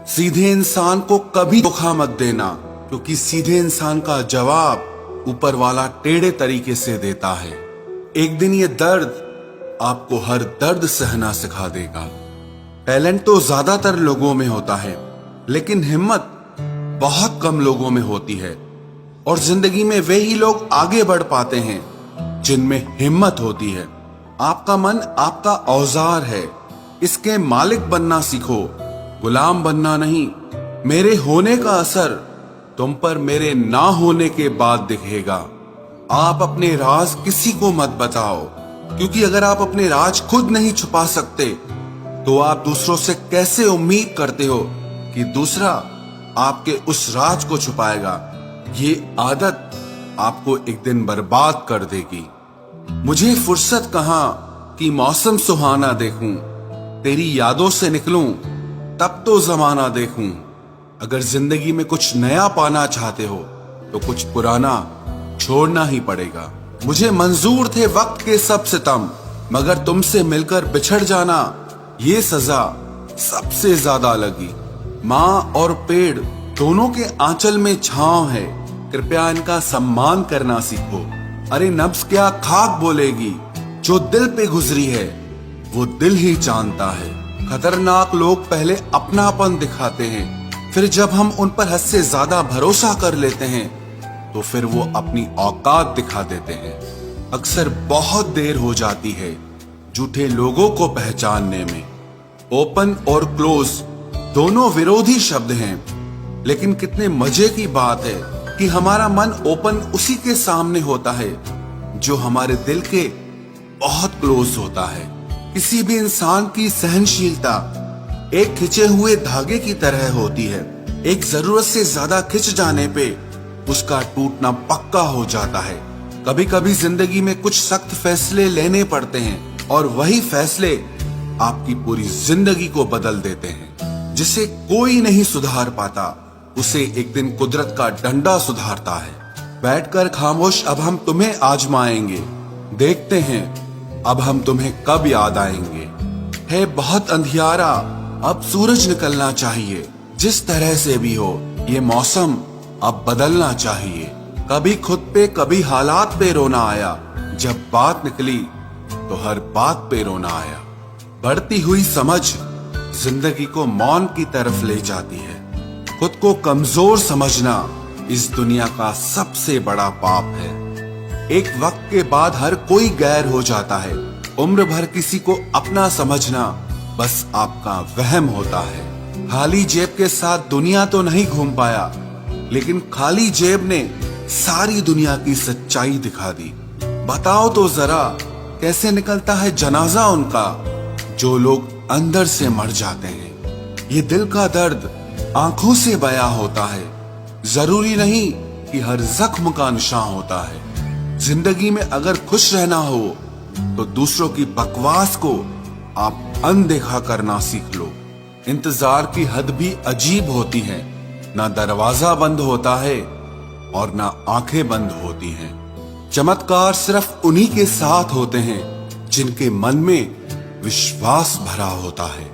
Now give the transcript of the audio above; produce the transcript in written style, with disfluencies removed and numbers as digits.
सीधे इंसान को कभी धोखा मत देना, क्योंकि सीधे इंसान का जवाब ऊपर वाला टेढ़े तरीके से देता है। एक दिन ये दर्द आपको हर दर्द सहना सिखा देगा। टैलेंट तो ज्यादातर लोगों में होता है, लेकिन हिम्मत बहुत कम लोगों में होती है। और जिंदगी में वे ही लोग आगे बढ़ पाते हैं जिनमें हिम्मत होती है। आपका मन आपका औजार है, इसके मालिक बनना सीखो, गुलाम बनना नहीं। मेरे होने का असर तुम पर मेरे ना होने के बाद दिखेगा। आप अपने राज किसी को मत बताओ, क्योंकि अगर आप अपने राज खुद नहीं छुपा सकते तो आप दूसरों से कैसे उम्मीद करते हो कि दूसरा आपके उस राज को छुपाएगा। ये आदत आपको एक दिन बर्बाद कर देगी। मुझे फुर्सत कहाँ कि मौसम सुहाना देखूं, तेरी यादों से निकलूं तब तो जमाना देखूं। अगर जिंदगी में कुछ नया पाना चाहते हो तो कुछ पुराना छोड़ना ही पड़ेगा। मुझे मंजूर थे वक्त के सब सितम, मगर तुमसे मिलकर बिछड़ जाना ये सजा सबसे ज्यादा लगी। माँ और पेड़ दोनों के आंचल में छांव है, कृपया इनका सम्मान करना सीखो। अरे नब्ज क्या खाक बोलेगी, जो दिल पे गुजरी है वो दिल ही जानता है। खतरनाक लोग पहले अपनापन दिखाते हैं, फिर जब हम उन पर हद से ज्यादा भरोसा कर लेते हैं तो फिर वो अपनी औकात दिखा देते हैं। अक्सर बहुत देर हो जाती है झूठे लोगों को पहचानने में। ओपन और क्लोज दोनों विरोधी शब्द हैं, लेकिन कितने मजे की बात है कि हमारा मन ओपन उसी के सामने होता है जो हमारे दिल के बहुत क्लोज होता है। किसी भी इंसान की सहनशीलता एक खिंचे हुए धागे की तरह होती है। एक जरूरत से ज्यादा खिंच जाने पे उसका टूटना पक्का हो जाता है। कभी कभी जिंदगी में कुछ सख्त फैसले लेने पड़ते हैं और वही फैसले आपकी पूरी जिंदगी को बदल देते हैं। जिसे कोई नहीं सुधार पाता उसे एक दिन कुदरत का डंडा सुधारता है। बैठकर खामोश अब हम तुम्हें आजमाएंगे, देखते हैं अब हम तुम्हें कब याद आएंगे। है बहुत अंधियारा, अब सूरज निकलना चाहिए। जिस तरह से भी हो ये मौसम अब बदलना चाहिए। कभी खुद पे कभी हालात पे रोना आया, जब बात निकली तो हर बात पे रोना आया। बढ़ती हुई समझ जिंदगी को मौन की तरफ ले जाती है। खुद को कमजोर समझना इस दुनिया का सबसे बड़ा पाप है। एक वक्त के बाद हर कोई गैर हो जाता है। उम्र भर किसी को अपना समझना बस आपका वहम होता है। खाली जेब के साथ दुनिया तो नहीं घूम पाया, लेकिन खाली जेब ने सारी दुनिया की सच्चाई दिखा दी। बताओ तो जरा कैसे निकलता है जनाजा उनका जो लोग अंदर से मर जाते हैं। ये दिल का दर्द आंखों से बयां होता है। जरूरी नहीं कि हर जख्म का निशान होता है। जिंदगी में अगर खुश रहना हो तो दूसरों की बकवास को आप अनदेखा करना सीख लो। इंतजार की हद भी अजीब होती है, ना दरवाजा बंद होता है और ना आंखें बंद होती हैं। चमत्कार सिर्फ उन्हीं के साथ होते हैं जिनके मन में विश्वास भरा होता है।